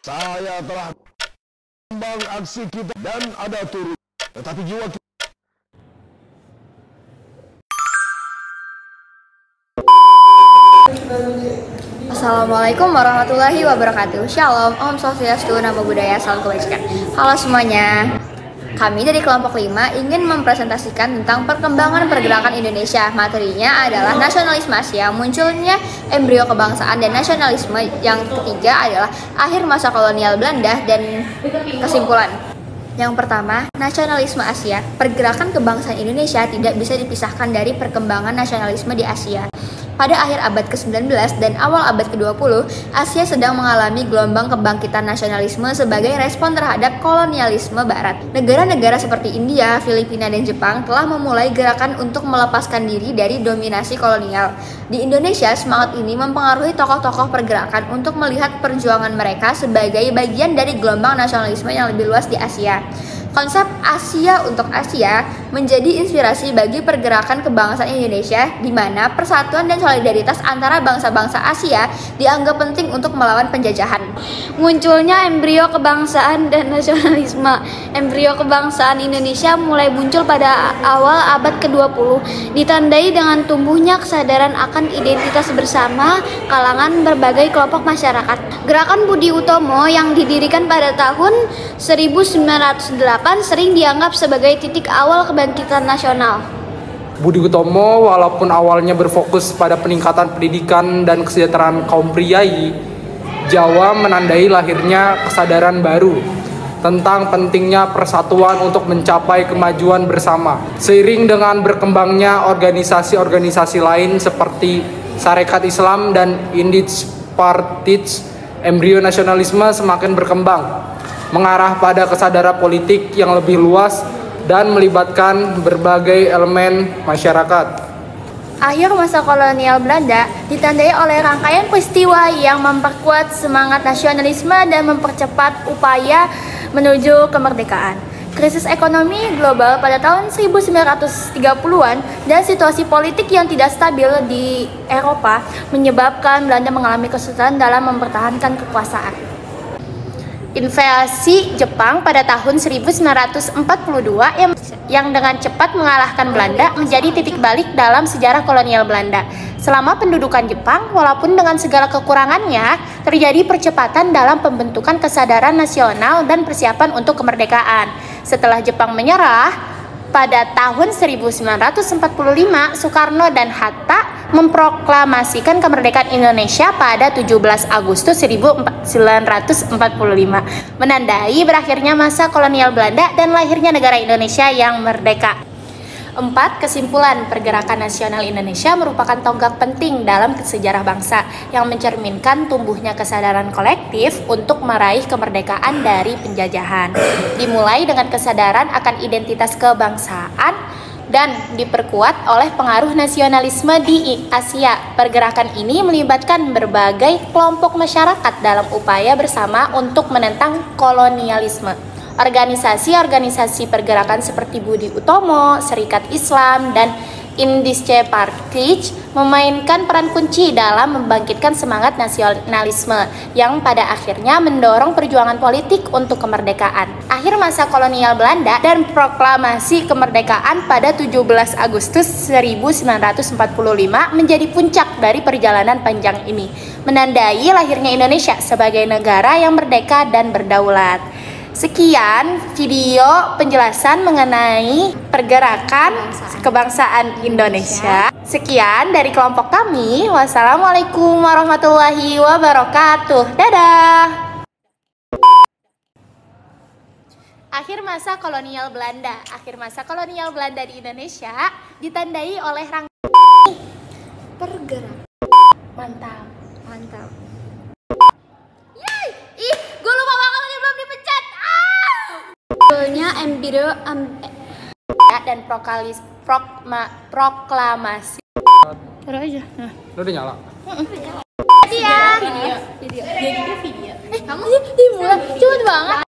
Saya telah kembang aksi kita dan ada turun, tetapi jiwa kita. Assalamualaikum warahmatullahi wabarakatuh. Shalom, Om Swastiastu, Namo Buddhaya, Salam Kebajikan. Halo semuanya. Kami dari kelompok 5 ingin mempresentasikan tentang perkembangan pergerakan Indonesia. Materinya adalah nasionalisme Asia, munculnya embrio kebangsaan dan nasionalisme. Yang ketiga adalah akhir masa kolonial Belanda dan kesimpulan. Yang pertama, nasionalisme Asia. Pergerakan kebangsaan Indonesia tidak bisa dipisahkan dari perkembangan nasionalisme di Asia. Pada akhir abad ke-19 dan awal abad ke-20, Asia sedang mengalami gelombang kebangkitan nasionalisme sebagai respon terhadap kolonialisme Barat. Negara-negara seperti India, Filipina, dan Jepang telah memulai gerakan untuk melepaskan diri dari dominasi kolonial. Di Indonesia, semangat ini mempengaruhi tokoh-tokoh pergerakan untuk melihat perjuangan mereka sebagai bagian dari gelombang nasionalisme yang lebih luas di Asia. Konsep Asia untuk Asia menjadi inspirasi bagi pergerakan kebangsaan Indonesia, di mana persatuan dan solidaritas antara bangsa-bangsa Asia dianggap penting untuk melawan penjajahan. Munculnya embrio kebangsaan dan nasionalisme. Embrio kebangsaan Indonesia mulai muncul pada awal abad ke-20, ditandai dengan tumbuhnya kesadaran akan identitas bersama kalangan berbagai kelompok masyarakat. Gerakan Budi Utomo yang didirikan pada tahun 1908 sering dianggap sebagai titik awal kebangkitan nasional. Budi Utomo walaupun awalnya berfokus pada peningkatan pendidikan dan kesejahteraan kaum priai, Jawa menandai lahirnya kesadaran baru tentang pentingnya persatuan untuk mencapai kemajuan bersama. Seiring dengan berkembangnya organisasi-organisasi lain seperti Sarekat Islam dan Indisch Partij, embrio nasionalisme semakin berkembang, mengarah pada kesadaran politik yang lebih luas dan melibatkan berbagai elemen masyarakat. Akhir masa kolonial Belanda ditandai oleh rangkaian peristiwa yang memperkuat semangat nasionalisme dan mempercepat upaya menuju kemerdekaan. Krisis ekonomi global pada tahun 1930-an dan situasi politik yang tidak stabil di Eropa menyebabkan Belanda mengalami kesulitan dalam mempertahankan kekuasaan. Invasi Jepang pada tahun 1942 yang dengan cepat mengalahkan Belanda menjadi titik balik dalam sejarah kolonial Belanda. Selama pendudukan Jepang, walaupun dengan segala kekurangannya, terjadi percepatan dalam pembentukan kesadaran nasional dan persiapan untuk kemerdekaan. Setelah Jepang menyerah, pada tahun 1945, Soekarno dan Hatta memproklamasikan kemerdekaan Indonesia pada 17 Agustus 1945, menandai berakhirnya masa kolonial Belanda dan lahirnya negara Indonesia yang merdeka. 4. Kesimpulan, pergerakan nasional Indonesia merupakan tonggak penting dalam sejarah bangsa yang mencerminkan tumbuhnya kesadaran kolektif untuk meraih kemerdekaan dari penjajahan. Dimulai dengan kesadaran akan identitas kebangsaan dan diperkuat oleh pengaruh nasionalisme di Asia. Pergerakan ini melibatkan berbagai kelompok masyarakat dalam upaya bersama untuk menentang kolonialisme. Organisasi-organisasi pergerakan seperti Budi Utomo, Serikat Islam, dan Indisch Partij memainkan peran kunci dalam membangkitkan semangat nasionalisme yang pada akhirnya mendorong perjuangan politik untuk kemerdekaan. Akhir masa kolonial Belanda dan proklamasi kemerdekaan pada 17 Agustus 1945 menjadi puncak dari perjalanan panjang ini, menandai lahirnya Indonesia sebagai negara yang merdeka dan berdaulat. Sekian video penjelasan mengenai pergerakan kebangsaan Indonesia. Sekian dari kelompok kami. Wassalamualaikum warahmatullahi wabarakatuh. Dadah. Akhir masa kolonial Belanda. Akhir masa kolonial Belanda di Indonesia ditandai oleh pergerakan. Mantap. Gue lupa banget tadi belum dipencet. Munculnya embrio dan proklamasi. Taruh aja. Nah. Lu udah nyala? Video. Kamu dimulai cepet banget.